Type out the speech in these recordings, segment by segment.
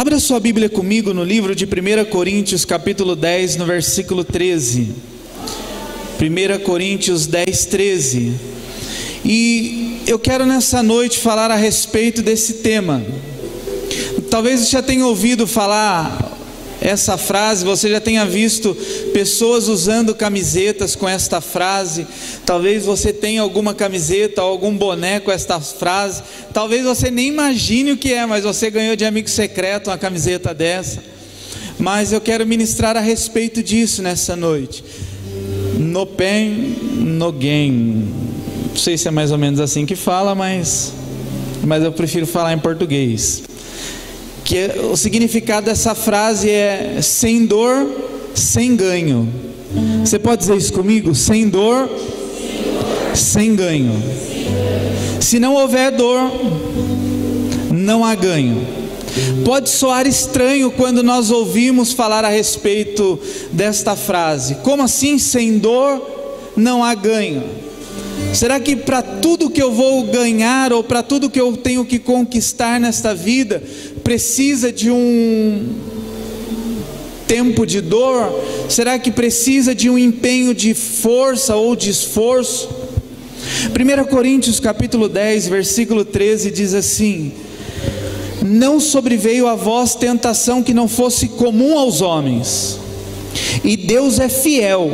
Abra sua Bíblia comigo no livro de 1 Coríntios capítulo 10, no versículo 13. 1 Coríntios 10, 13. E eu quero nessa noite falar a respeito desse tema. Talvez você já tenha ouvido falar essa frase, você já tenha visto pessoas usando camisetas com esta frase. Talvez você tenha alguma camiseta ou algum boné com esta frase. Talvez você nem imagine o que é, mas você ganhou de amigo secreto uma camiseta dessa. Mas eu quero ministrar a respeito disso nessa noite. No pain, no gain. Não sei se é mais ou menos assim que fala, mas eu prefiro falar em português. Que o significado dessa frase é sem dor, sem ganho. Você pode dizer isso comigo? Sem dor, sem ganho. Se não houver dor, não há ganho. Pode soar estranho quando nós ouvimos falar a respeito desta frase. Como assim sem dor não há ganho? Será que para tudo que eu vou ganhar ou para tudo que eu tenho que conquistar nesta vida precisa de um tempo de dor? Será que precisa de um empenho de força ou de esforço? 1 Coríntios capítulo 10, versículo 13 diz assim: não sobreveio a vós tentação que não fosse comum aos homens, e Deus é fiel,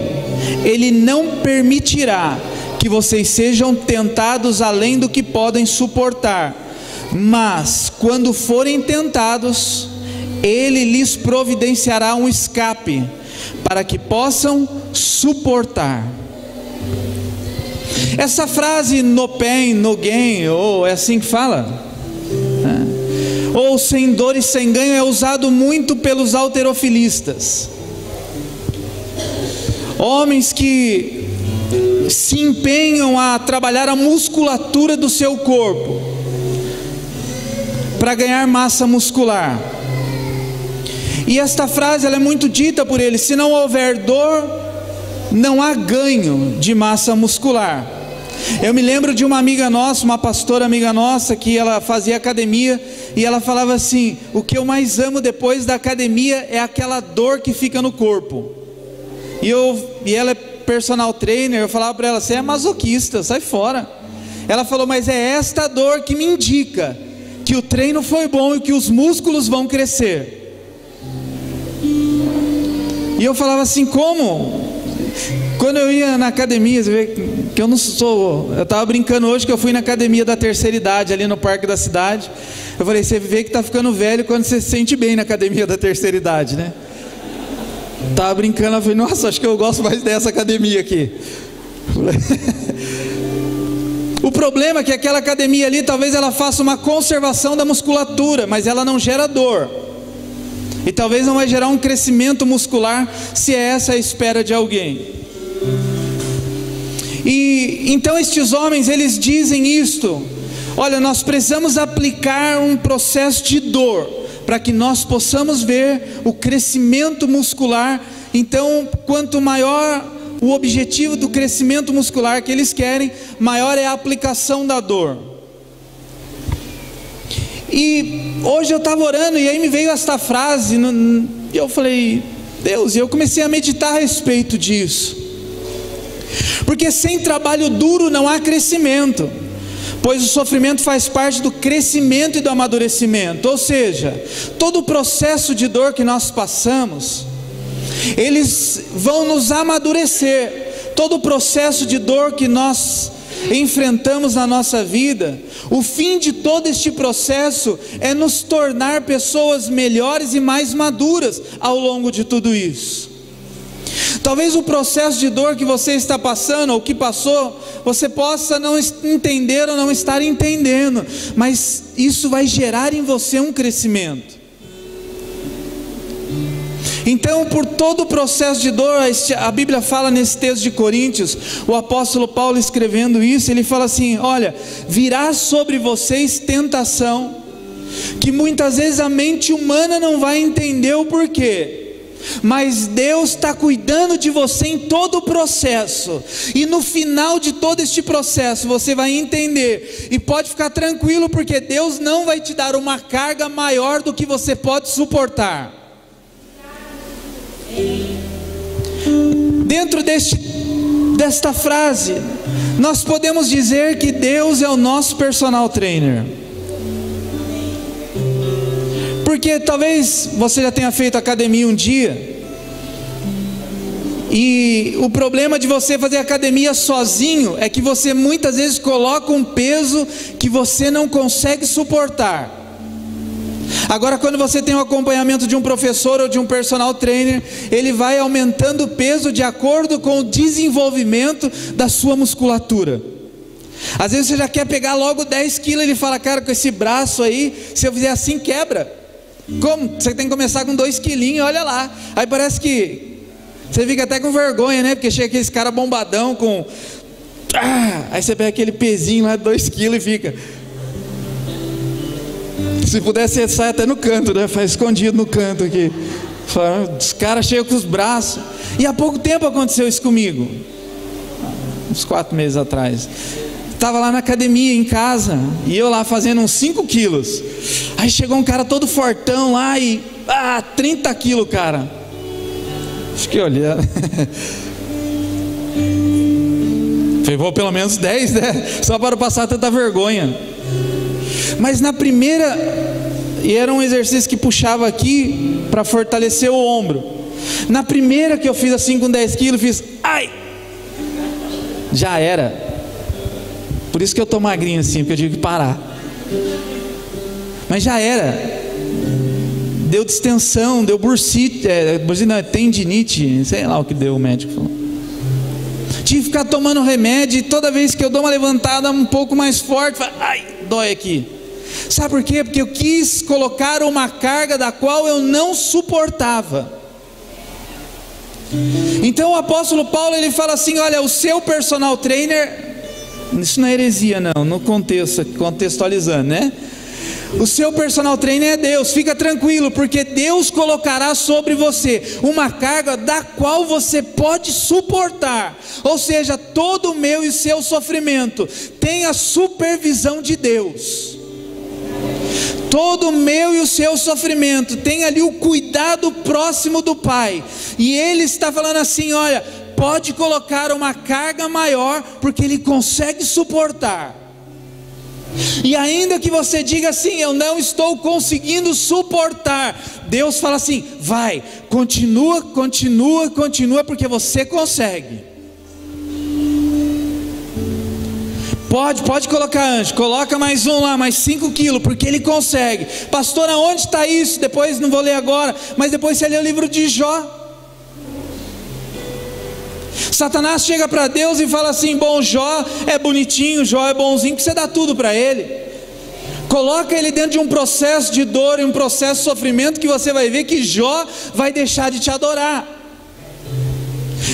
Ele não permitirá que vocês sejam tentados além do que podem suportar, mas quando forem tentados, Ele lhes providenciará um escape, para que possam suportar. Essa frase no pain, no gain, ou é assim que fala? Ou sem dor e sem ganho, é usado muito pelos halterofilistas. Homens que se empenham a trabalhar a musculatura do seu corpo para ganhar massa muscular. E esta frase ela é muito dita por eles: se não houver dor, não há ganho de massa muscular. Eu me lembro de uma amiga nossa, uma pastora amiga nossa, que ela fazia academia, e ela falava assim: o que eu mais amo depois da academia é aquela dor que fica no corpo. E ela é personal trainer. Eu falava para ela: você é masoquista, sai fora. Ela falou: mas é esta dor que me indica que o treino foi bom e que os músculos vão crescer. E eu falava assim: como? Quando eu ia na academia, você vê que eu não sou... Eu estava brincando hoje que eu fui na academia da terceira idade, ali no parque da cidade. Eu falei: você vê que está ficando velho quando você se sente bem na academia da terceira idade, né? Estava brincando, eu falei: nossa, acho que eu gosto mais dessa academia aqui. O problema é que aquela academia ali, talvez ela faça uma conservação da musculatura, mas ela não gera dor. E talvez não vai gerar um crescimento muscular, se é essa a espera de alguém. E então estes homens, eles dizem isto: olha, nós precisamos aplicar um processo de dor, para que nós possamos ver o crescimento muscular. Então, quanto maior o objetivo do crescimento muscular que eles querem, maior é a aplicação da dor. E hoje eu estava orando, e aí me veio esta frase, e eu falei: Deus, e eu comecei a meditar a respeito disso. Porque sem trabalho duro não há crescimento, pois o sofrimento faz parte do crescimento e do amadurecimento. Ou seja, todo o processo de dor que nós passamos, eles vão nos amadurecer. Todo o processo de dor que nós enfrentamos na nossa vida, o fim de todo este processo é nos tornar pessoas melhores e mais maduras ao longo de tudo isso. Talvez o processo de dor que você está passando, ou que passou, você possa não entender ou não estar entendendo, mas isso vai gerar em você um crescimento. Então, por todo o processo de dor, a Bíblia fala nesse texto de Coríntios, o apóstolo Paulo escrevendo isso, ele fala assim: olha, virá sobre vocês tentação, que muitas vezes a mente humana não vai entender o porquê, mas Deus está cuidando de você em todo o processo, e no final de todo este processo você vai entender, e pode ficar tranquilo, porque Deus não vai te dar uma carga maior do que você pode suportar. Dentro desta frase, nós podemos dizer que Deus é o nosso personal trainer. Porque talvez você já tenha feito academia um dia, e o problema de você fazer academia sozinho é que você muitas vezes coloca um peso que você não consegue suportar. Agora, quando você tem o acompanhamento de um professor ou de um personal trainer, ele vai aumentando o peso de acordo com o desenvolvimento da sua musculatura. Às vezes você já quer pegar logo 10 quilos, ele fala: cara, com esse braço aí, se eu fizer assim, quebra. Como? Você tem que começar com 2 quilinhos, olha lá. Aí parece que você fica até com vergonha, né? Porque chega aqueles caras bombadão com... aí você pega aquele pezinho lá, 2 quilos, e fica... Se pudesse, você sai até no canto, né? Faz escondido no canto aqui. Os caras chegam com os braços. E há pouco tempo aconteceu isso comigo. Uns 4 meses atrás. Estava lá na academia em casa, e eu lá fazendo uns 5 quilos. Aí chegou um cara todo fortão lá e 30 quilos, cara. Fiquei olhando. Falei, vou pelo menos 10, né? Só para passar tanta vergonha. Mas na primeira, e era um exercício que puxava aqui para fortalecer o ombro. Na primeira que eu fiz assim com 10 quilos, fiz, ai! Já era. Por isso que eu tô magrinho assim, porque eu tive que parar. Mas já era. Deu distensão, deu bursite, tendinite, sei lá o que deu, o médico falou. Tive que ficar tomando remédio, e toda vez que eu dou uma levantada um pouco mais forte, ai, dói aqui. Sabe por quê? Porque eu quis colocar uma carga da qual eu não suportava. Então o apóstolo Paulo, ele fala assim: olha, o seu personal trainer, isso não é heresia não, no contexto, contextualizando, né? O seu personal trainer é Deus, fica tranquilo, porque Deus colocará sobre você uma carga da qual você pode suportar. Ou seja, todo o meu e seu sofrimento tem a supervisão de Deus. Todo o meu e o seu sofrimento tem ali o cuidado próximo do Pai, e Ele está falando assim: olha, pode colocar uma carga maior, porque Ele consegue suportar. E ainda que você diga assim: eu não estou conseguindo suportar, Deus fala assim: vai, continua, porque você consegue. Pode colocar, anjo, coloca mais um lá, mais 5 quilos, porque ele consegue. Pastor, aonde está isso? Depois, não vou ler agora, mas depois você lê o livro de Jó. Satanás chega para Deus e fala assim: bom, Jó é bonitinho, Jó é bonzinho, que você dá tudo para ele. Coloca ele dentro de um processo de dor e um processo de sofrimento, que você vai ver que Jó vai deixar de te adorar.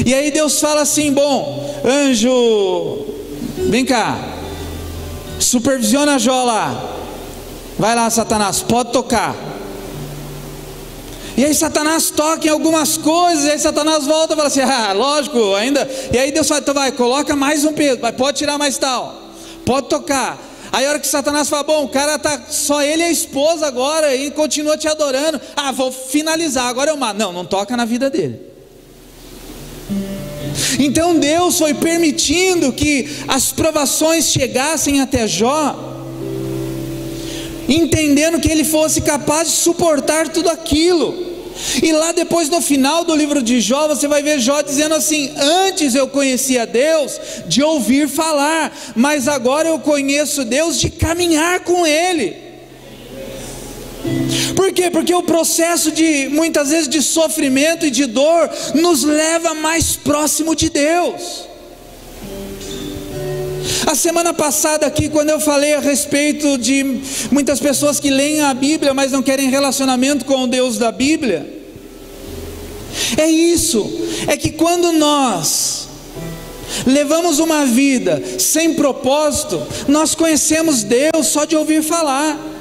E aí Deus fala assim: bom, anjo, vem cá, supervisiona Jó lá. Vai lá, Satanás, pode tocar. E aí Satanás toca em algumas coisas, e aí Satanás volta e fala assim: lógico, ainda. E aí Deus fala: então vai, coloca mais um peso, pode tirar mais tal, pode tocar. Aí a hora que Satanás fala: bom, o cara tá, só ele e a esposa agora, e continua te adorando, vou finalizar, agora eu mato. Não toca na vida dele. Então Deus foi permitindo que as provações chegassem até Jó, entendendo que ele fosse capaz de suportar tudo aquilo. E lá depois, no final do livro de Jó, você vai ver Jó dizendo assim: antes eu conhecia Deus de ouvir falar, mas agora eu conheço Deus de caminhar com Ele. Por quê? Porque o processo de, muitas vezes, de sofrimento e de dor nos leva mais próximo de Deus. A semana passada aqui, quando eu falei a respeito de muitas pessoas que leem a Bíblia, mas não querem relacionamento com o Deus da Bíblia, é isso, é que quando nós levamos uma vida sem propósito, nós conhecemos Deus só de ouvir falar.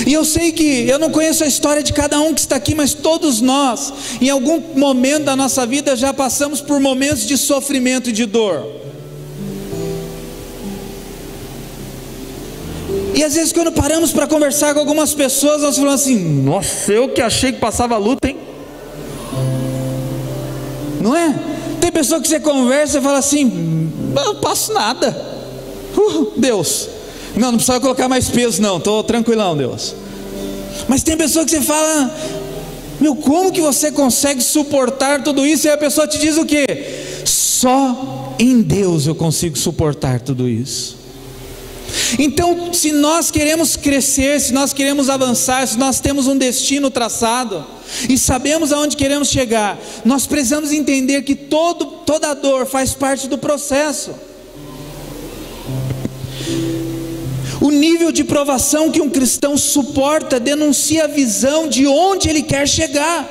E eu sei que eu não conheço a história de cada um que está aqui, mas todos nós, em algum momento da nossa vida, já passamos por momentos de sofrimento e de dor. E às vezes quando paramos para conversar com algumas pessoas, nós falamos assim: nossa, eu que achei que passava luta, hein? Não é? Tem pessoa que você conversa e fala assim: eu não passo nada. Deus, não precisa colocar mais peso não, estou tranquilão, Deus. Mas tem pessoa que você fala: meu, como que você consegue suportar tudo isso? E a pessoa te diz o quê? Só em Deus eu consigo suportar tudo isso. Então, se nós queremos crescer, se nós queremos avançar, se nós temos um destino traçado e sabemos aonde queremos chegar, nós precisamos entender que toda dor faz parte do processo. O nível de provação que um cristão suporta denuncia a visão de onde ele quer chegar.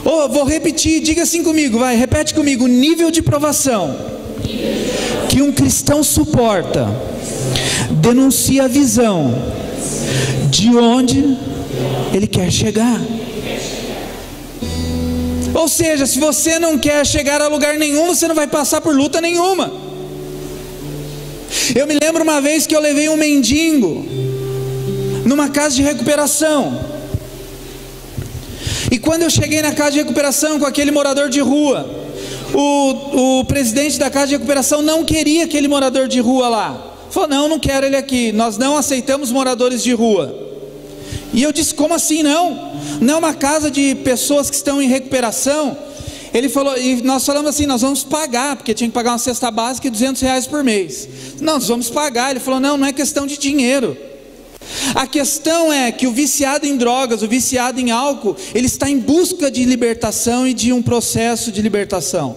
Vou repetir, diga assim comigo, vai, repete comigo: o nível de provação que um cristão suporta denuncia a visão de onde ele quer chegar. Ou seja, se você não quer chegar a lugar nenhum, você não vai passar por luta nenhuma. Eu me lembro uma vez que eu levei um mendigo numa casa de recuperação. E quando eu cheguei na casa de recuperação com aquele morador de rua, o presidente da casa de recuperação não queria aquele morador de rua lá. Falou: não quero ele aqui, nós não aceitamos moradores de rua. E eu disse: como assim não? Não é uma casa de pessoas que estão em recuperação. Ele falou, e nós falamos assim: nós vamos pagar, porque tinha que pagar uma cesta básica de R$200 por mês. Não, nós vamos pagar. Ele falou: não é questão de dinheiro. A questão é que o viciado em drogas, o viciado em álcool, ele está em busca de libertação e de um processo de libertação.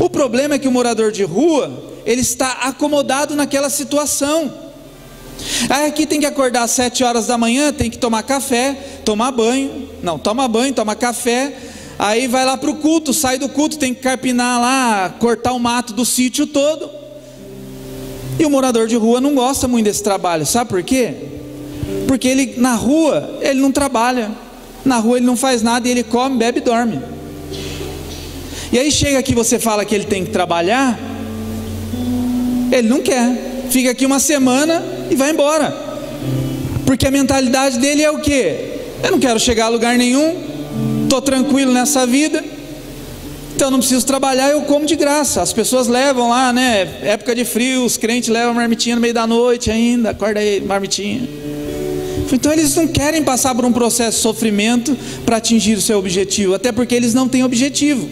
O problema é que o morador de rua, ele está acomodado naquela situação. Aqui tem que acordar às 7 horas da manhã, tem que tomar café, tomar banho, toma café, aí vai lá para o culto, sai do culto, tem que carpinar lá, cortar o mato do sítio todo. E o morador de rua não gosta muito desse trabalho, sabe por quê? Porque ele, na rua, ele não trabalha, na rua ele não faz nada, e ele come, bebe e dorme. E aí chega aqui, você fala que ele tem que trabalhar, ele não quer, fica aqui uma semana e vai embora, porque a mentalidade dele é o quê? Eu não quero chegar a lugar nenhum, estou tranquilo nessa vida, então não preciso trabalhar, eu como de graça. As pessoas levam lá, né? Época de frio, os crentes levam marmitinha no meio da noite ainda, acorda aí, marmitinha. Então eles não querem passar por um processo de sofrimento para atingir o seu objetivo, até porque eles não têm objetivo.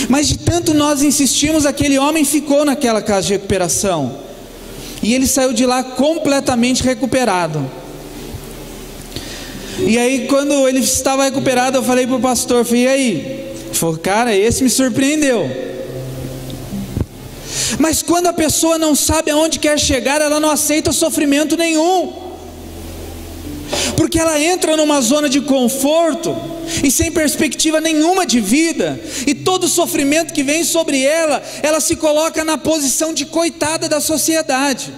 Mas de tanto nós insistimos, aquele homem ficou naquela casa de recuperação, e ele saiu de lá completamente recuperado. E aí quando ele estava recuperado, eu falei para o pastor, falei: e aí? Ele falou: cara, esse me surpreendeu. Mas quando a pessoa não sabe aonde quer chegar, ela não aceita sofrimento nenhum, porque ela entra numa zona de conforto e sem perspectiva nenhuma de vida, e todo sofrimento que vem sobre ela, ela se coloca na posição de coitada da sociedade,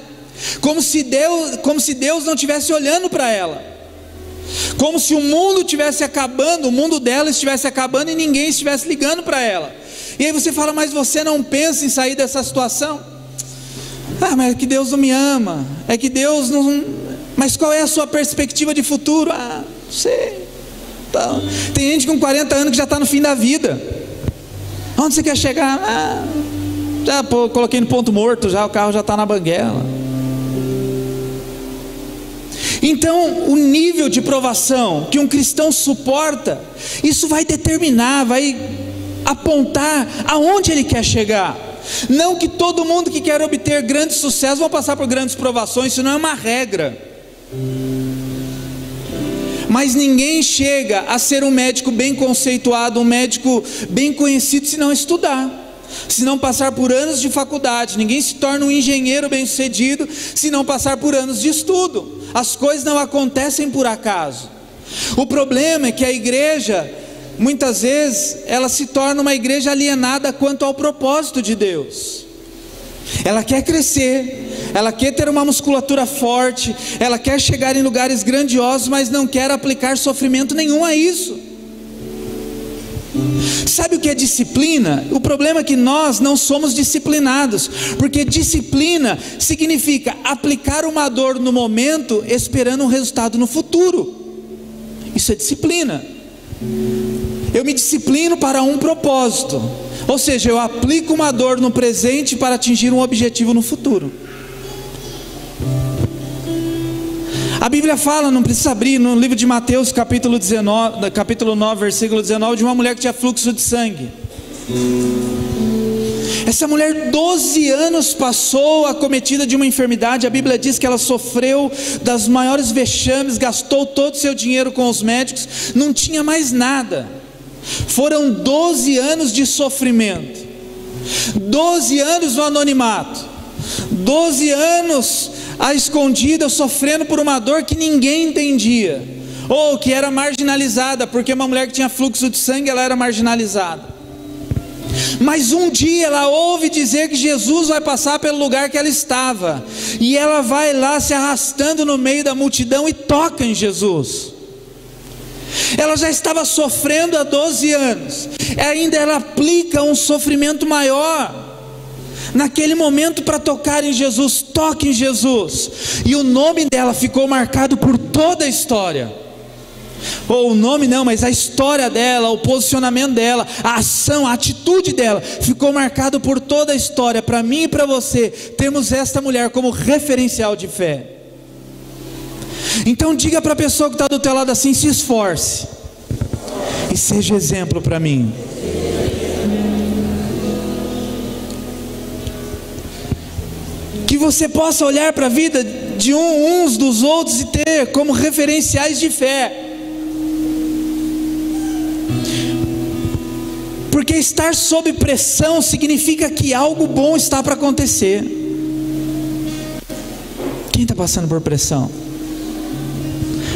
como se Deus não estivesse olhando para ela, como se o mundo estivesse acabando, o mundo dela estivesse acabando e ninguém estivesse ligando para ela. E aí você fala: mas você não pensa em sair dessa situação? Mas é que Deus não me ama, é que Deus não... Mas qual é a sua perspectiva de futuro? Não sei. Então, tem gente com 40 anos que já está no fim da vida. Onde você quer chegar? Já coloquei no ponto morto, já o carro já está na banguela. Então, o nível de provação que um cristão suporta, isso vai determinar, vai apontar aonde ele quer chegar. Não que todo mundo que quer obter grandes sucessos vão passar por grandes provações, isso não é uma regra. Mas ninguém chega a ser um médico bem conceituado, um médico bem conhecido, se não estudar, se não passar por anos de faculdade. Ninguém se torna um engenheiro bem sucedido se não passar por anos de estudo. As coisas não acontecem por acaso. O problema é que a igreja, muitas vezes, ela se torna uma igreja alienada quanto ao propósito de Deus. Ela quer crescer, ela quer ter uma musculatura forte, ela quer chegar em lugares grandiosos, mas não quer aplicar sofrimento nenhum a isso. Sabe o que é disciplina? O problema é que nós não somos disciplinados, porque disciplina significa aplicar uma dor no momento, esperando um resultado no futuro. Isso é disciplina. Eu me disciplino para um propósito, ou seja, eu aplico uma dor no presente para atingir um objetivo no futuro. A Bíblia fala, não precisa abrir, no livro de Mateus capítulo 9, versículo 19, de uma mulher que tinha fluxo de sangue. Essa mulher 12 anos passou acometida de uma enfermidade. A Bíblia diz que ela sofreu das maiores vexames, gastou todo o seu dinheiro com os médicos, não tinha mais nada. Foram 12 anos de sofrimento, 12 anos no anonimato, 12 anos a escondida, sofrendo por uma dor que ninguém entendia, ou que era marginalizada, porque uma mulher que tinha fluxo de sangue, ela era marginalizada. Mas um dia ela ouve dizer que Jesus vai passar pelo lugar que ela estava, e ela vai lá se arrastando no meio da multidão e toca em Jesus. Ela já estava sofrendo há 12 anos, ainda ela aplica um sofrimento maior naquele momento para tocar em Jesus. Toque em Jesus, e o nome dela ficou marcado por toda a história. Ou o nome não, mas a história dela, o posicionamento dela, a ação, a atitude dela ficou marcado por toda a história. Para mim e para você, temos esta mulher como referencial de fé. Então diga para a pessoa que está do teu lado assim: se esforce e seja exemplo para mim. Que você possa olhar para a vida de uns dos outros e ter como referenciais de fé. Porque estar sob pressão significa que algo bom está para acontecer. Quem está passando por pressão?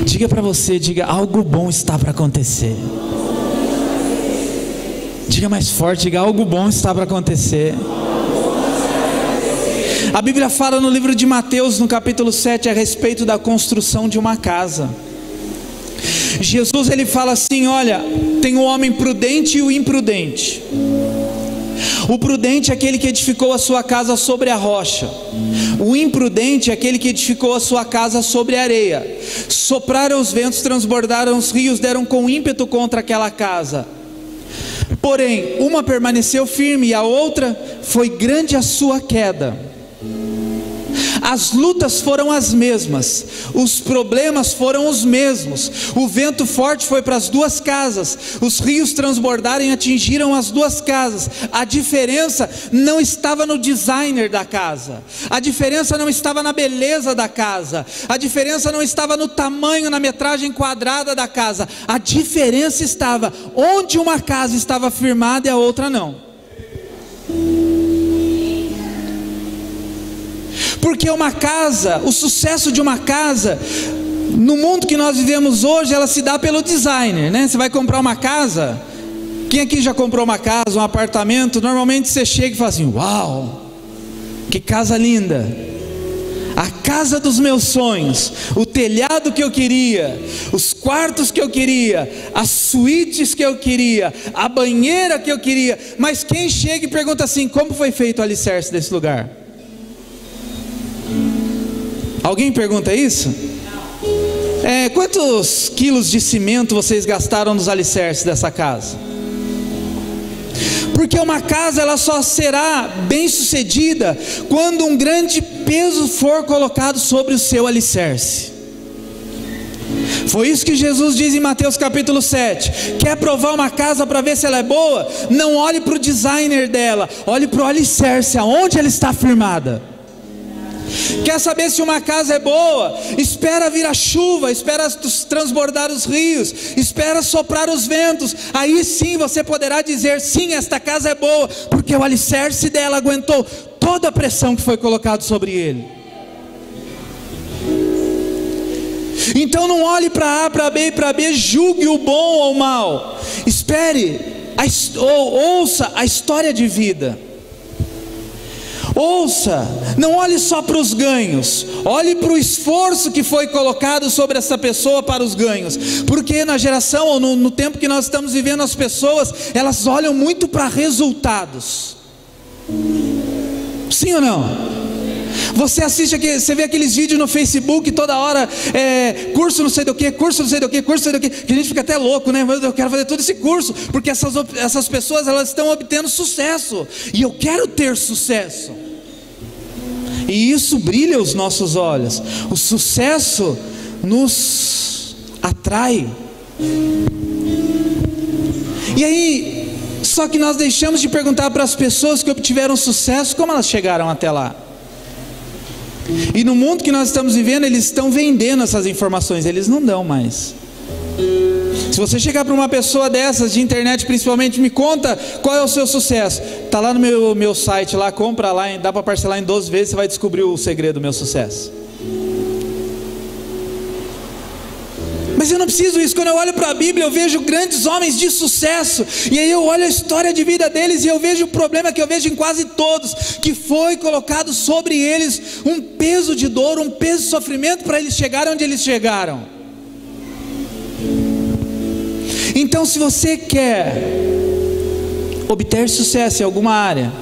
Diga para você, diga: algo bom está para acontecer. Diga mais forte, diga: algo bom está para acontecer. A Bíblia fala no livro de Mateus, no capítulo 7, a respeito da construção de uma casa. Jesus ele fala assim: olha, tem o homem prudente e o imprudente. O prudente é aquele que edificou a sua casa sobre a rocha. O imprudente é aquele que edificou a sua casa sobre a areia. Sopraram os ventos, transbordaram os rios, deram com ímpeto contra aquela casa. Porém, uma permaneceu firme e a outra foi grande a sua queda. As lutas foram as mesmas, os problemas foram os mesmos. O vento forte foi para as duas casas, os rios transbordaram e atingiram as duas casas. A diferença não estava no designer da casa, a diferença não estava na beleza da casa, a diferença não estava no tamanho, na metragem quadrada da casa. A diferença estava onde uma casa estava firmada e a outra não. Porque uma casa, o sucesso de uma casa, no mundo que nós vivemos hoje, ela se dá pelo designer, né? Você vai comprar uma casa, quem aqui já comprou uma casa, um apartamento? Normalmente você chega e fala assim: uau, que casa linda, a casa dos meus sonhos, o telhado que eu queria, os quartos que eu queria, as suítes que eu queria, a banheira que eu queria. Mas quem chega e pergunta assim: como foi feito o alicerce desse lugar? Alguém pergunta isso? Quantos quilos de cimento vocês gastaram nos alicerces dessa casa? Porque uma casa ela só será bem sucedida quando um grande peso for colocado sobre o seu alicerce. Foi isso que Jesus diz em Mateus capítulo 7. Quer provar uma casa para ver se ela é boa? Não olhe para o designer dela, olhe para o alicerce, aonde ela está firmada. Quer saber se uma casa é boa? Espera vir a chuva, espera transbordar os rios, espera soprar os ventos. Aí sim você poderá dizer: sim, esta casa é boa, porque o alicerce dela aguentou toda a pressão que foi colocada sobre ele. Então não olhe para A, para B e para B, julgue o bom ou o mal. Espere, ou ouça a história de vida. Ouça, não olhe só para os ganhos, olhe para o esforço que foi colocado sobre essa pessoa para os ganhos, porque na geração ou no tempo que nós estamos vivendo, as pessoas, elas olham muito para resultados. Sim ou não? Você assiste aqui, você vê aqueles vídeos no Facebook toda hora, curso não sei do que, curso não sei do que, curso não sei do que a gente fica até louco, né? Eu quero fazer todo esse curso, porque essas pessoas, elas estão obtendo sucesso, e eu quero ter sucesso, e isso brilha os nossos olhos. O sucesso nos atrai. E aí, só que nós deixamos de perguntar para as pessoas que obtiveram sucesso, como elas chegaram até lá. E no mundo que nós estamos vivendo, eles estão vendendo essas informações, eles não dão mais. Se você chegar para uma pessoa dessas, de internet principalmente, me conta qual é o seu sucesso. Está lá no meu site, lá, compra lá, dá para parcelar em 12 vezes, você vai descobrir o segredo do meu sucesso. Mas eu não preciso disso. Quando eu olho para a Bíblia, eu vejo grandes homens de sucesso, e aí eu olho a história de vida deles, e eu vejo o problema que eu vejo em quase todos, que foi colocado sobre eles um peso de dor, um peso de sofrimento, para eles chegarem onde eles chegaram. Então, se você quer obter sucesso em alguma área,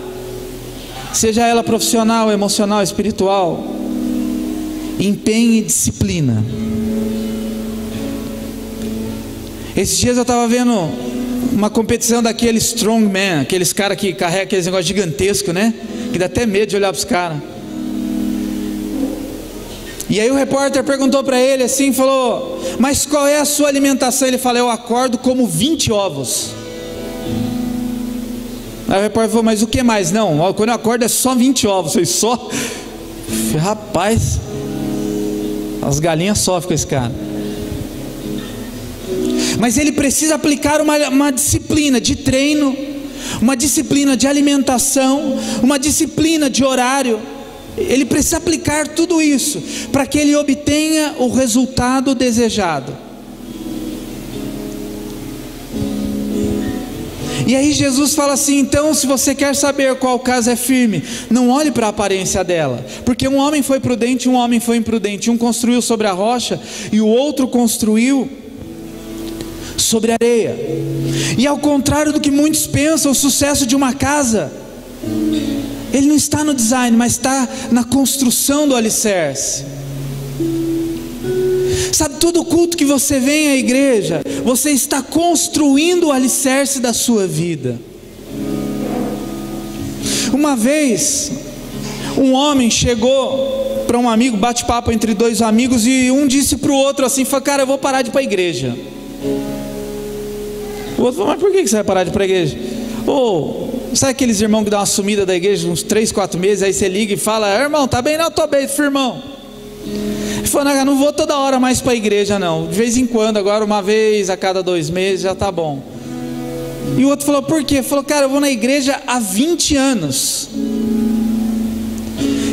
seja ela profissional, emocional, espiritual, empenhe e disciplina. Esses dias eu estava vendo uma competição daquele strongman, aqueles caras que carregam aqueles negócios gigantescos, né? Que dá até medo de olhar para os caras. E aí o repórter perguntou para ele assim, falou: mas qual é a sua alimentação? Ele falou: eu acordo como 20 ovos. Aí o repórter falou: mas o que mais? Não, quando eu acordo é só 20 ovos. Eu falei: só? Rapaz, as galinhas sofrem com esse cara. Mas ele precisa aplicar uma disciplina de treino, uma disciplina de alimentação, uma disciplina de horário. Ele precisa aplicar tudo isso para que ele obtenha o resultado desejado. E aí Jesus fala assim: então, se você quer saber qual casa é firme, não olhe para a aparência dela, porque um homem foi prudente e um homem foi imprudente. Um construiu sobre a rocha e o outro construiu sobre a areia. E ao contrário do que muitos pensam, o sucesso de uma casa, ele não está no design, mas está na construção do alicerce. Sabe, todo culto que você vem à igreja, você está construindo o alicerce da sua vida. Uma vez, um homem chegou para um amigo, bate-papo entre dois amigos, e um disse para o outro assim, falou: cara, eu vou parar de ir para a igreja. O outro falou: mas por que você vai parar de ir para a igreja? Sabe aqueles irmãos que dão uma sumida da igreja uns 3, 4 meses, aí você liga e fala: irmão, tá bem? Não, tô bem, firmão. Ele falou: não vou toda hora mais para a igreja não, de vez em quando, agora uma vez a cada 2 meses já tá bom. E o outro falou: por quê? Ele falou: cara, eu vou na igreja há 20 anos,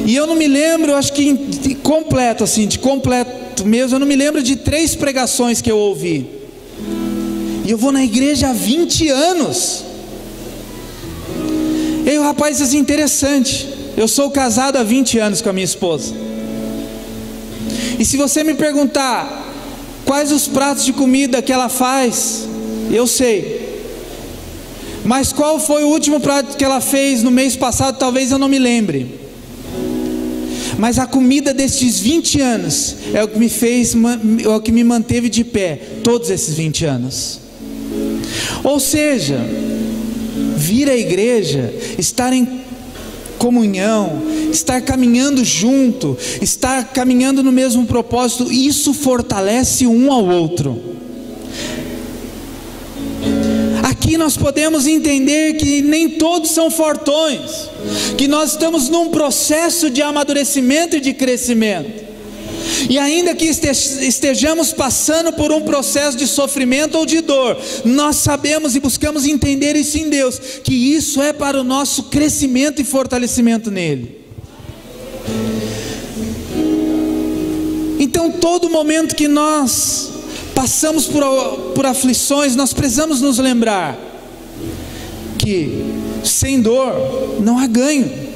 e eu não me lembro, acho que de completo mesmo, eu não me lembro de 3 pregações que eu ouvi, e eu vou na igreja há 20 anos. E aí o rapaz disse assim: interessante, eu sou casado há 20 anos com a minha esposa, e se você me perguntar quais os pratos de comida que ela faz, eu sei, mas qual foi o último prato que ela fez no mês passado, talvez eu não me lembre. Mas a comida destes 20 anos é o que é o que me manteve de pé todos esses 20 anos. Ou seja, vir à igreja, estar em comunhão, estar caminhando junto, estar caminhando no mesmo propósito, isso fortalece um ao outro. Aqui nós podemos entender que nem todos são fortões, que nós estamos num processo de amadurecimento e de crescimento. E ainda que estejamos passando por um processo de sofrimento ou de dor, nós sabemos e buscamos entender isso em Deus, que isso é para o nosso crescimento e fortalecimento nele. Então, todo momento que nós passamos por aflições, nós precisamos nos lembrar que sem dor não há ganho.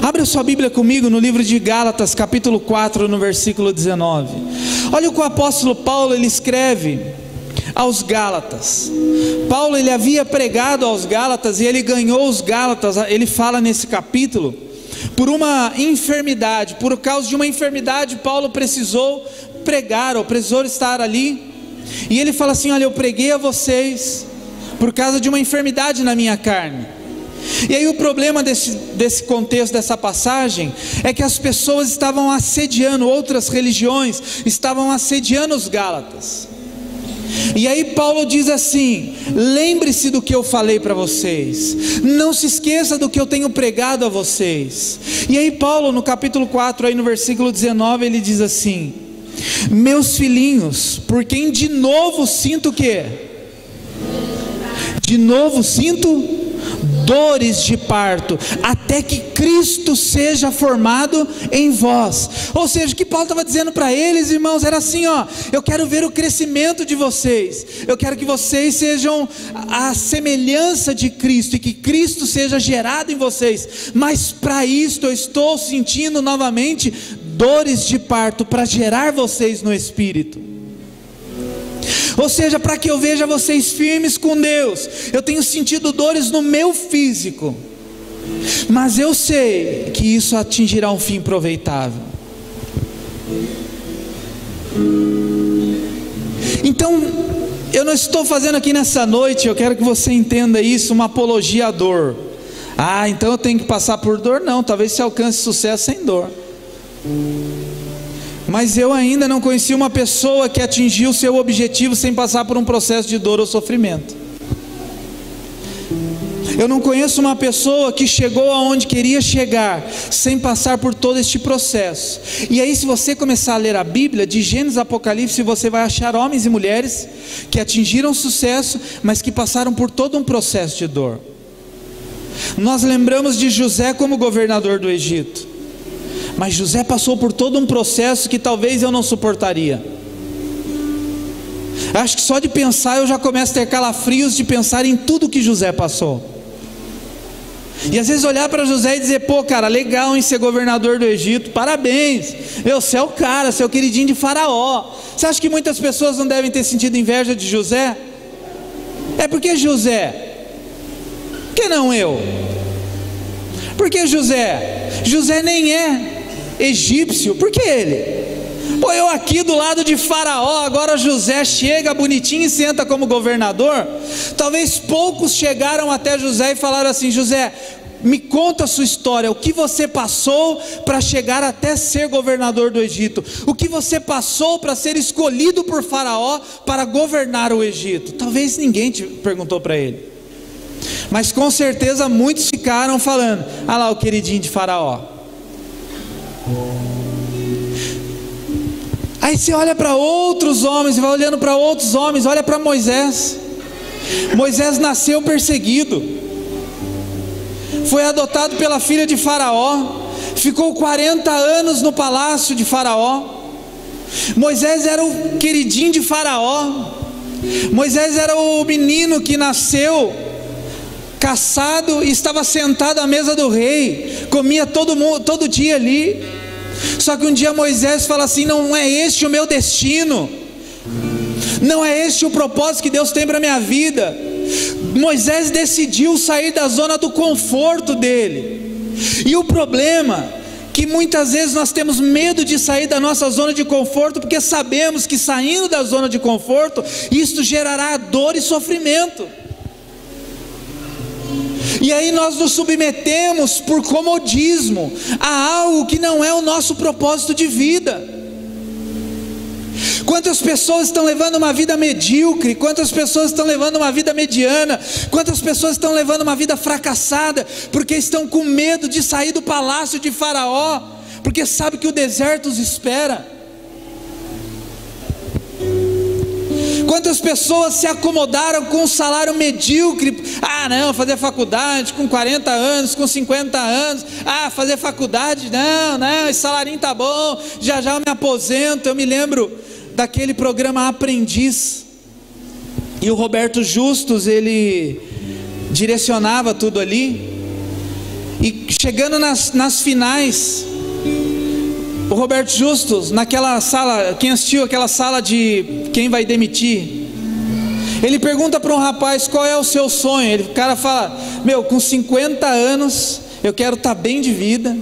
Abre a sua Bíblia comigo no livro de Gálatas, capítulo 4, no versículo 19. Olha o que o apóstolo Paulo ele escreve aos Gálatas. Paulo ele havia pregado aos Gálatas e ele ganhou os Gálatas. Ele fala nesse capítulo por uma enfermidade, por causa de uma enfermidade Paulo precisou pregar, ou precisou estar ali. E ele fala assim: olha, eu preguei a vocês por causa de uma enfermidade na minha carne. E aí o problema desse contexto, dessa passagem, é que as pessoas estavam assediando, outras religiões estavam assediando os Gálatas. E aí Paulo diz assim: lembre-se do que eu falei para vocês, não se esqueça do que eu tenho pregado a vocês. E aí Paulo no capítulo 4, aí no versículo 19, ele diz assim: meus filhinhos, por quem de novo sinto o quê? De novo sinto dores de parto, até que Cristo seja formado em vós. Ou seja, o que Paulo estava dizendo para eles, irmãos, era assim: ó, eu quero ver o crescimento de vocês, eu quero que vocês sejam a semelhança de Cristo, e que Cristo seja gerado em vocês, mas para isto eu estou sentindo novamente dores de parto, para gerar vocês no Espírito. Ou seja, para que eu veja vocês firmes com Deus, eu tenho sentido dores no meu físico, mas eu sei que isso atingirá um fim aproveitável. Então, eu não estou fazendo aqui nessa noite, eu quero que você entenda isso, uma apologia à dor. Ah, então eu tenho que passar por dor? Não, talvez você alcance sucesso sem dor. Mas eu ainda não conheci uma pessoa que atingiu seu objetivo sem passar por um processo de dor ou sofrimento. Eu não conheço uma pessoa que chegou aonde queria chegar sem passar por todo este processo. E aí, se você começar a ler a Bíblia, de Gênesis a Apocalipse, você vai achar homens e mulheres que atingiram sucesso, mas que passaram por todo um processo de dor. Nós lembramos de José como governador do Egito, mas José passou por todo um processo que talvez eu não suportaria. Acho que só de pensar eu já começo a ter calafrios de pensar em tudo que José passou. E às vezes olhar para José e dizer: pô, cara, legal em ser governador do Egito, parabéns, você é o cara, você é o queridinho de Faraó. Você acha que muitas pessoas não devem ter sentido inveja de José? É porque José, por que não eu? Porque José nem é egípcio, por que ele? Pô, eu aqui do lado de Faraó, agora José chega bonitinho e senta como governador. Talvez poucos chegaram até José e falaram assim: José, me conta a sua história, o que você passou para chegar até ser governador do Egito, o que você passou para ser escolhido por Faraó para governar o Egito. Talvez ninguém te perguntou para ele, mas com certeza muitos ficaram falando: ah lá o queridinho de Faraó. Aí você olha para outros homens, vai olhando para outros homens, olha para Moisés. Moisés nasceu perseguido, foi adotado pela filha de Faraó, ficou 40 anos no palácio de Faraó. Moisés era o queridinho de Faraó. Moisés era o menino que nasceu caçado e estava sentado à mesa do rei, comia todo dia ali. Só que um dia Moisés fala assim: não é este o meu destino, não é este o propósito que Deus tem para a minha vida. Moisés decidiu sair da zona do conforto dele. E o problema que muitas vezes nós temos medo de sair da nossa zona de conforto, porque sabemos que saindo da zona de conforto, isto gerará dor e sofrimento. E aí nós nos submetemos por comodismo a algo que não é o nosso propósito de vida. Quantas pessoas estão levando uma vida medíocre, quantas pessoas estão levando uma vida mediana, quantas pessoas estão levando uma vida fracassada, porque estão com medo de sair do palácio de Faraó, porque sabe que o deserto os espera. Quantas pessoas se acomodaram com um salário medíocre? Ah não, fazer faculdade com 40 anos, com 50 anos, fazer faculdade, não, esse salarinho tá bom, já eu me aposento. Eu me lembro daquele programa Aprendiz, e o Roberto Justus, ele direcionava tudo ali, E chegando nas finais, o Roberto Justus, naquela sala, quem assistiu aquela sala de quem vai demitir, ele pergunta para um rapaz: qual é o seu sonho? O cara fala: meu, com 50 anos eu quero estar bem de vida,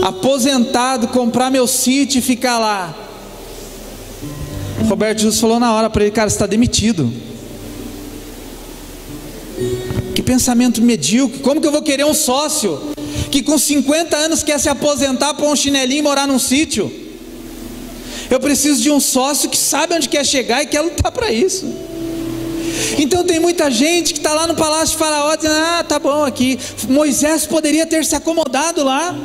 aposentado, comprar meu sítio e ficar lá. Roberto Justus falou na hora para ele: cara, você está demitido. Que pensamento medíocre. Como que eu vou querer um sócio que com 50 anos quer se aposentar, pôr um chinelinho e morar num sítio? Eu preciso de um sócio que sabe onde quer chegar e quer lutar para isso. Então tem muita gente que está lá no palácio de Faraó dizendo: ah, tá bom aqui. Moisés poderia ter se acomodado lá.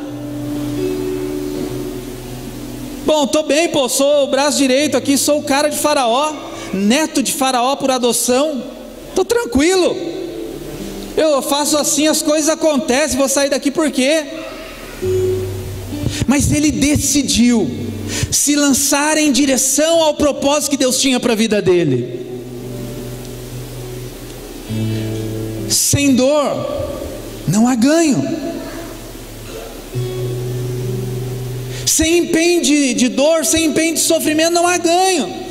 Bom, estou bem, pô, sou o braço direito aqui, sou o cara de Faraó, neto de Faraó por adoção, estou tranquilo, eu faço assim, as coisas acontecem, vou sair daqui por quê? Mas ele decidiu se lançar em direção ao propósito que Deus tinha para a vida dele. Sem dor não há ganho. Sem empenho de dor, sem empenho de sofrimento, não há ganho.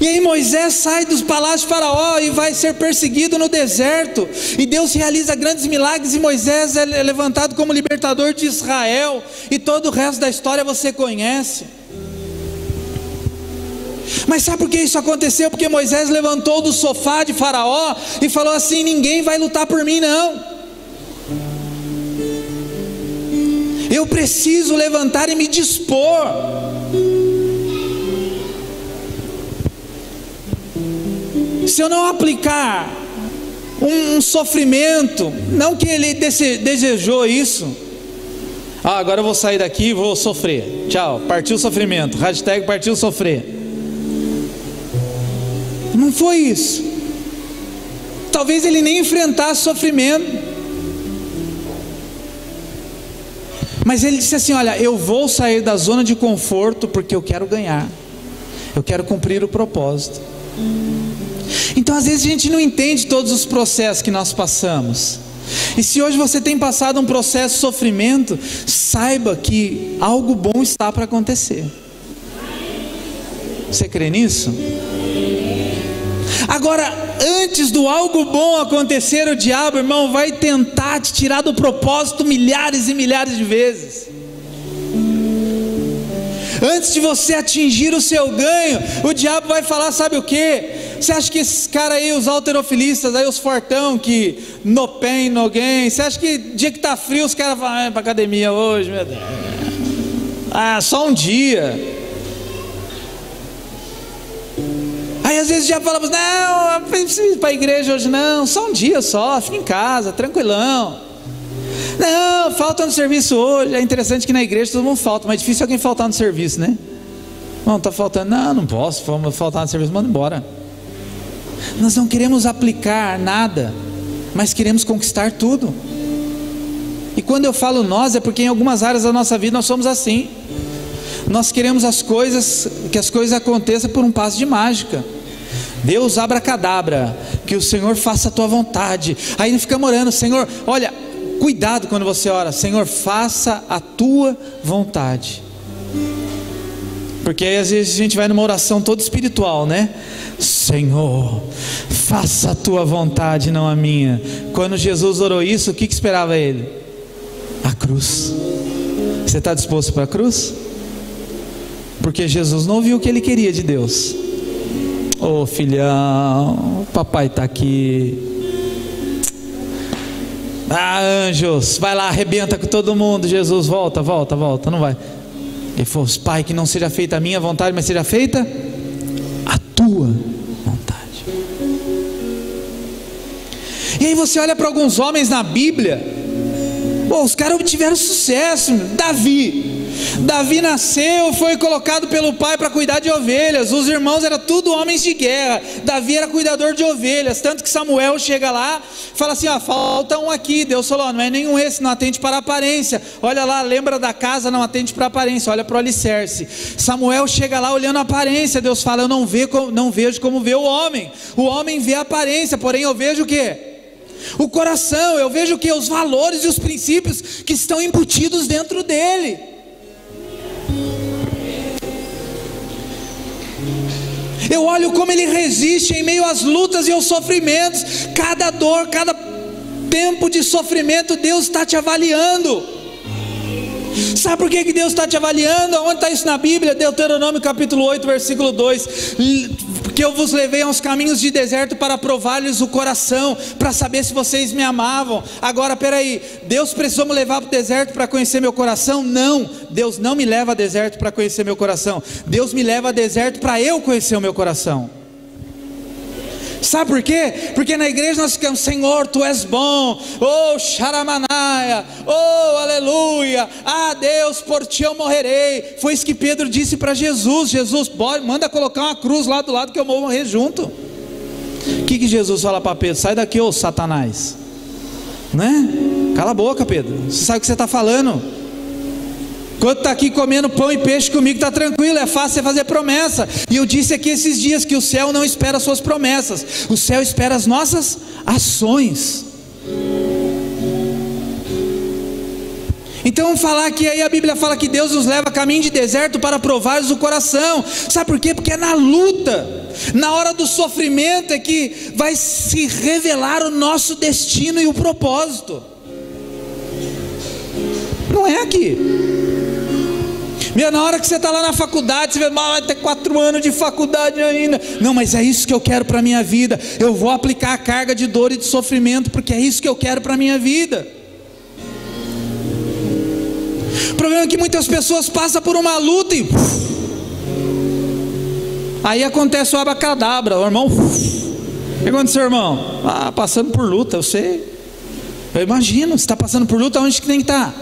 E aí Moisés sai dos palácios de Faraó e vai ser perseguido no deserto, e Deus realiza grandes milagres, e Moisés é levantado como libertador de Israel, e todo o resto da história você conhece. Mas sabe por que isso aconteceu? Porque Moisés levantou do sofá de Faraó e falou assim: ninguém vai lutar por mim não. Eu preciso levantar e me dispor. Se eu não aplicar um sofrimento, não que ele desejou isso, agora eu vou sair daqui e vou sofrer, tchau, partiu o sofrimento, hashtag partiu sofrer. Não foi isso. Talvez ele nem enfrentasse sofrimento, mas ele disse assim: olha, eu vou sair da zona de conforto porque eu quero ganhar, eu quero cumprir o propósito. Então às vezes a gente não entende todos os processos que nós passamos, e se hoje você tem passado um processo de sofrimento, saiba que algo bom está para acontecer. Você crê nisso? Agora, antes do algo bom acontecer, o diabo, irmão, vai tentar te tirar do propósito milhares e milhares de vezes. Antes de você atingir o seu ganho, o diabo vai falar: sabe o que? Você acha que esses caras aí, os halterofilistas, aí os fortão que no pain, no gain, você acha que dia que tá frio os caras vão para academia hoje, meu Deus? Só um dia. Aí às vezes já falamos: não, não preciso ir para a igreja hoje não, só um dia só, fica em casa, tranquilão. Não, falta no serviço hoje. É interessante que na igreja todo mundo falta, mas é difícil alguém faltar no serviço, né? Não, está faltando, não posso faltar no serviço, manda embora. Nós não queremos aplicar nada, mas queremos conquistar tudo. E quando eu falo nós, é porque em algumas áreas da nossa vida nós somos assim. Nós queremos que as coisas aconteçam por um passo de mágica. Deus abracadabra, que o Senhor faça a tua vontade. Aí ficamos orando: Senhor, olha, cuidado quando você ora: Senhor, faça a tua vontade. Porque aí às vezes a gente vai numa oração toda espiritual, né? Senhor, faça a tua vontade, não a minha. Quando Jesus orou isso, o que esperava ele? A cruz. Você está disposto para a cruz? Porque Jesus não ouviu o que ele queria de Deus. Ô filhão, papai está aqui. Anjos, vai lá, arrebenta com todo mundo. Jesus, volta, não vai. Ele falou: Pai, que não seja feita a minha vontade, mas seja feita a tua vontade. E aí você olha para alguns homens na Bíblia, os caras obtiveram sucesso. Davi nasceu, foi colocado pelo pai para cuidar de ovelhas. Os irmãos eram tudo homens de guerra. Davi era cuidador de ovelhas. Tanto que Samuel chega lá, fala assim: falta um aqui. Deus falou: não é nenhum esse, não atende para a aparência. Olha lá, lembra da casa, não atende para a aparência, olha para o alicerce. Samuel chega lá olhando a aparência. Deus fala: eu não vejo como vê o homem. O homem vê a aparência, porém eu vejo o quê? O coração, eu vejo que os valores e os princípios que estão embutidos dentro dele. Eu olho como ele resiste em meio às lutas e aos sofrimentos. Cada dor, cada tempo de sofrimento, Deus está te avaliando. Sabe por que Deus está te avaliando? Onde está isso na Bíblia? Deuteronômio capítulo 8, versículo 2. Porque eu vos levei aos caminhos de deserto para provar-lhes o coração, para saber se vocês me amavam. Agora, peraí, Deus precisou me levar para o deserto para conhecer meu coração? Não, Deus não me leva a deserto para conhecer meu coração. Deus me leva a deserto para eu conhecer o meu coração. Sabe por quê? Porque na igreja nós ficamos: Senhor, Tu és bom, oh Xaramanaia, oh aleluia, ah Deus, por Ti eu morrerei. Foi isso que Pedro disse para Jesus: Jesus, manda colocar uma cruz lá do lado que eu vou morrer junto. O que Jesus fala para Pedro? Sai daqui, ô Satanás, né? Cala a boca, Pedro, você sabe o que você está falando. Quando está aqui comendo pão e peixe comigo, está tranquilo, é fácil você fazer promessa. E eu disse aqui esses dias que o céu não espera as suas promessas, o céu espera as nossas ações. Então vamos falar que aí a Bíblia fala que Deus nos leva a caminho de deserto para provar-lhes o coração. Sabe por quê? Porque é na luta, na hora do sofrimento é que vai se revelar o nosso destino e o propósito. Não é aqui. Na hora que você está lá na faculdade, você vê, vai ter 4 anos de faculdade ainda. Não, mas é isso que eu quero para a minha vida. Eu vou aplicar a carga de dor e de sofrimento, porque é isso que eu quero para a minha vida. O problema é que muitas pessoas passam por uma luta e aí acontece o abacadabra. O irmão, o que aconteceu, irmão? Passando por luta, eu sei. Eu imagino, você está passando por luta, onde que tem que estar?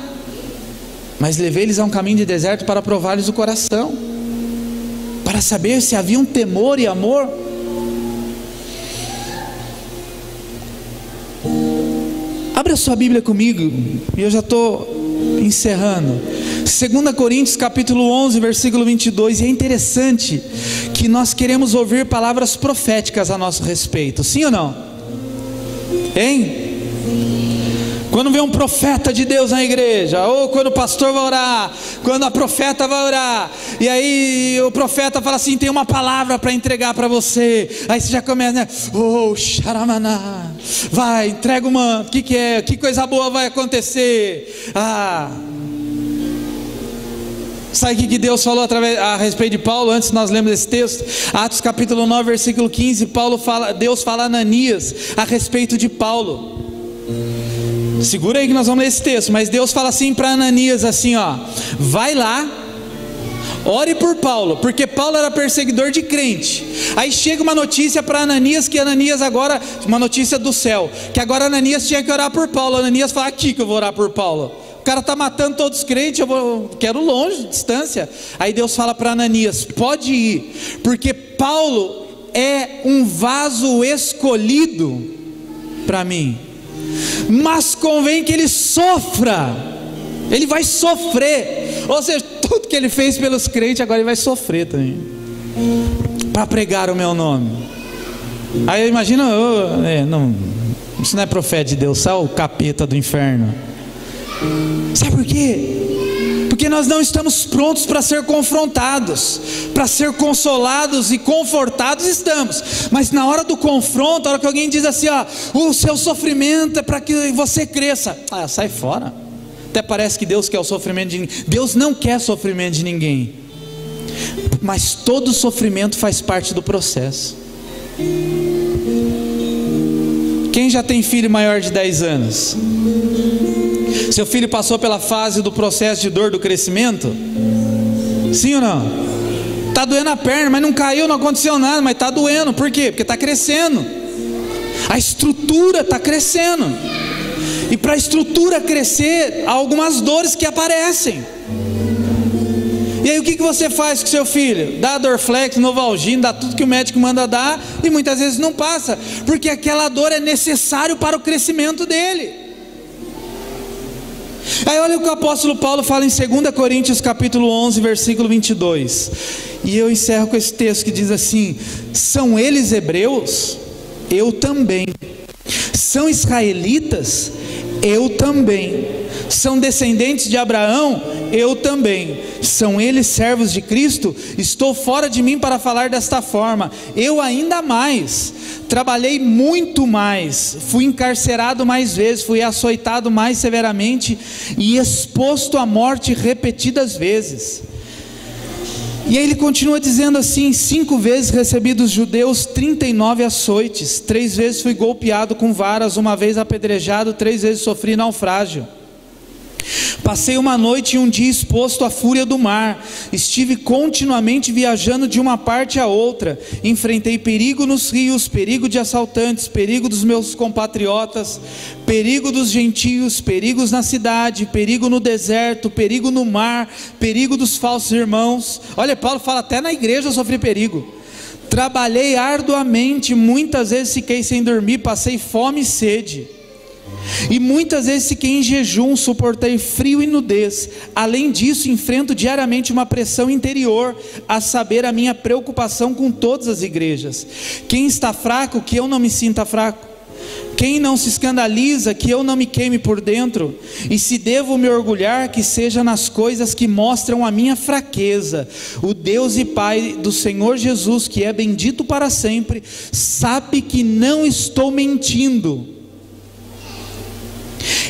Mas levei-eles a um caminho de deserto para provar-lhes o coração, para saber se havia um temor e amor. Abra sua Bíblia comigo, e eu já estou encerrando. 2 Coríntios capítulo 11, versículo 22. E é interessante que nós queremos ouvir palavras proféticas a nosso respeito, sim ou não? Hein? Quando vem um profeta de Deus na igreja, ou quando o pastor vai orar, quando a profeta vai orar, e aí o profeta fala assim: tem uma palavra para entregar para você. Aí você já começa, né? Oh, xaramaná, vai, entrega o manto. O que é? Que coisa boa vai acontecer? Sabe o que Deus falou a respeito de Paulo? Antes nós lemos esse texto, Atos capítulo 9, versículo 15. Deus fala a Ananias a respeito de Paulo. Segura aí que nós vamos ler esse texto. Mas Deus fala assim para Ananias, assim ó: vai lá, ore por Paulo, porque Paulo era perseguidor de crente. Aí chega uma notícia para Ananias, que Ananias agora, uma notícia do céu, que agora Ananias tinha que orar por Paulo. Ananias fala: aqui que eu vou orar por Paulo. O cara está matando todos os crentes, eu quero longe, distância. Aí Deus fala para Ananias: pode ir, porque Paulo é um vaso escolhido para mim, mas convém que ele sofra. Ele vai sofrer, ou seja, tudo que ele fez pelos crentes, agora ele vai sofrer também, para pregar o meu nome. Aí imagina, isso não é profeta de Deus, só o capeta do inferno. Sabe por quê? Porque nós não estamos prontos para ser confrontados, para ser consolados e confortados estamos, mas na hora do confronto, a hora que alguém diz assim, ó, o seu sofrimento é para que você cresça, sai fora. Até parece que Deus quer o sofrimento de ninguém. Deus não quer sofrimento de ninguém, mas todo sofrimento faz parte do processo. Quem já tem filho maior de 10 anos? Seu filho passou pela fase do processo de dor do crescimento? Sim ou não? Está doendo a perna, mas não caiu, não aconteceu nada, mas está doendo. Por quê? Porque está crescendo. A estrutura está crescendo. E para a estrutura crescer, há algumas dores que aparecem. E aí o que você faz com seu filho? Dá Dorflex, Novalgina, dá tudo que o médico manda dar, e muitas vezes não passa, porque aquela dor é necessário para o crescimento dele. Aí olha o que o apóstolo Paulo fala em 2 Coríntios capítulo 11, versículo 22. E eu encerro com esse texto que diz assim: são eles hebreus? Eu também. São israelitas? Eu também. São descendentes de Abraão? Eu também. São eles servos de Cristo? Estou fora de mim para falar desta forma. Eu ainda mais. Trabalhei muito mais, fui encarcerado mais vezes, fui açoitado mais severamente e exposto à morte repetidas vezes. E aí ele continua dizendo assim: 5 vezes recebi dos judeus 39 açoites, 3 vezes fui golpeado com varas, 1 vez apedrejado, 3 vezes sofri naufrágio. Passei uma noite e um dia exposto à fúria do mar, estive continuamente viajando de uma parte a outra, enfrentei perigo nos rios, perigo de assaltantes, perigo dos meus compatriotas, perigo dos gentios, perigos na cidade, perigo no deserto, perigo no mar, perigo dos falsos irmãos. Olha, Paulo fala, até na igreja eu sofri perigo. Trabalhei arduamente, muitas vezes fiquei sem dormir, passei fome e sede. E muitas vezes fiquei em jejum, suportei frio e nudez. Além disso, enfrento diariamente uma pressão interior, a saber, a minha preocupação com todas as igrejas. Quem está fraco, que eu não me sinta fraco. Quem não se escandaliza, que eu não me queime por dentro. E se devo me orgulhar, que seja nas coisas que mostram a minha fraqueza. O Deus e Pai do Senhor Jesus, que é bendito para sempre, sabe que não estou mentindo.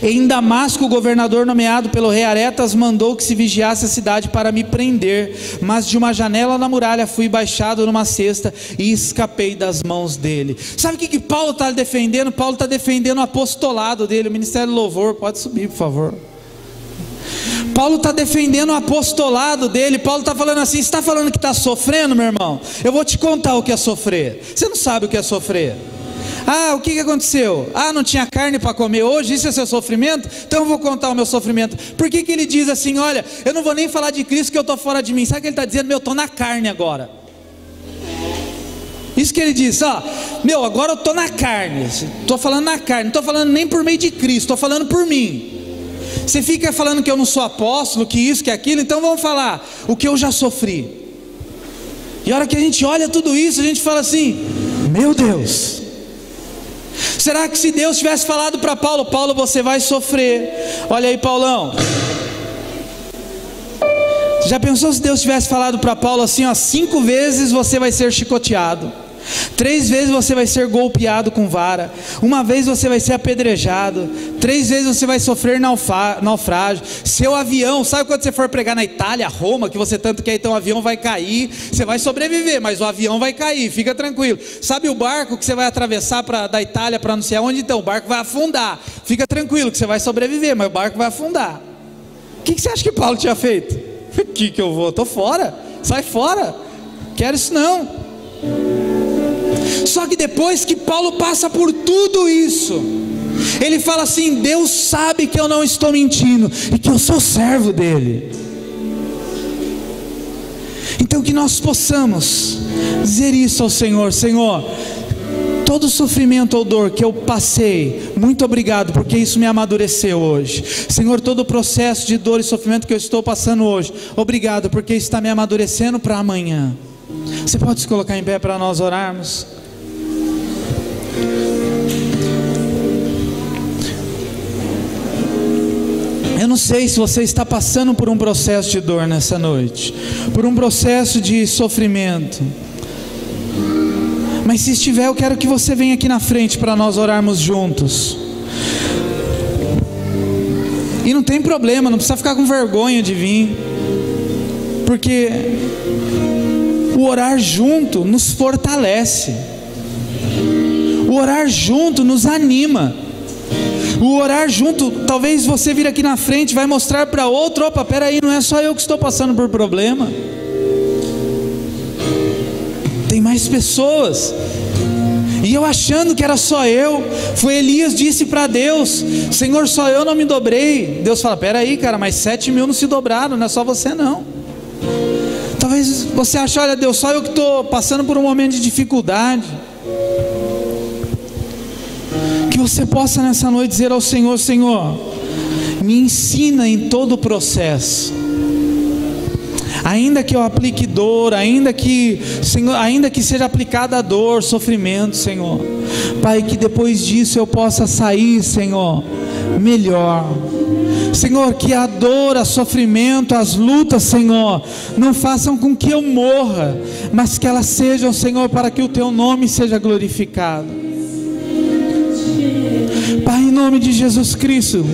Em Damasco, o governador nomeado pelo rei Aretas mandou que se vigiasse a cidade para me prender, mas de uma janela na muralha fui baixado numa cesta e escapei das mãos dele. Sabe o que Paulo está defendendo? Paulo está defendendo o apostolado dele, o ministério do louvor. Pode subir, por favor. Paulo está defendendo o apostolado dele. Paulo está falando assim: você está falando que está sofrendo, meu irmão? Eu vou te contar o que é sofrer. Você não sabe o que é sofrer. Ah, o que aconteceu? Ah, não tinha carne para comer hoje, isso é seu sofrimento? Então eu vou contar o meu sofrimento. Por que ele diz assim: olha, eu não vou nem falar de Cristo que eu estou fora de mim? Sabe o que ele está dizendo? Meu, eu estou na carne agora. Isso que ele diz, ó, meu, agora eu estou na carne. Estou falando na carne, não estou falando nem por meio de Cristo, estou falando por mim. Você fica falando que eu não sou apóstolo, que isso, que aquilo, então vamos falar o que eu já sofri. E a hora que a gente olha tudo isso, a gente fala assim: meu Deus, será que se Deus tivesse falado para Paulo: Paulo, você vai sofrer? Olha aí, Paulão. Já pensou se Deus tivesse falado para Paulo assim, ó: 5 vezes você vai ser chicoteado, 3 vezes você vai ser golpeado com vara, 1 vez você vai ser apedrejado, 3 vezes você vai sofrer naufrágio. Seu avião, sabe quando você for pregar na Itália, Roma, que você tanto quer, então o avião vai cair, você vai sobreviver, mas o avião vai cair, fica tranquilo. Sabe o barco que você vai atravessar da Itália para não sei aonde? Então o barco vai afundar, fica tranquilo que você vai sobreviver, mas o barco vai afundar. O que você acha que Paulo tinha feito? Que eu vou? Estou fora, sai fora, quero isso não. Só que depois que Paulo passa por tudo isso, ele fala assim: Deus sabe que eu não estou mentindo e que eu sou servo dele. Então que nós possamos dizer isso ao Senhor: Senhor, todo sofrimento ou dor que eu passei, muito obrigado, porque isso me amadureceu hoje. Senhor, todo o processo de dor e sofrimento que eu estou passando hoje, obrigado, porque isso está me amadurecendo para amanhã. Você pode se colocar em pé para nós orarmos? Eu não sei se você está passando por um processo de dor nessa noite, por um processo de sofrimento, mas se estiver, eu quero que você venha aqui na frente para nós orarmos juntos. E não tem problema, não precisa ficar com vergonha de vir, porque o orar junto nos fortalece, o orar junto nos anima. O orar junto, talvez você vir aqui na frente, vai mostrar para outro: opa, peraí, não é só eu que estou passando por problema, tem mais pessoas. E eu achando que era só eu, foi Elias disse para Deus: Senhor, só eu não me dobrei. Deus fala: peraí, cara, mas 7.000 não se dobraram, não é só você não. Talvez você ache: olha Deus, só eu que estou passando por um momento de dificuldade. Que você possa nessa noite dizer ao Senhor: Senhor, me ensina em todo o processo ainda que eu aplique dor, ainda que, Senhor, ainda que seja aplicada a dor, sofrimento, Senhor, Pai, que depois disso eu possa sair, Senhor, melhor. Senhor, que a dor, o sofrimento, as lutas, Senhor, não façam com que eu morra, mas que elas sejam, Senhor, para que o Teu nome seja glorificado. Pai, em nome de Jesus Cristo,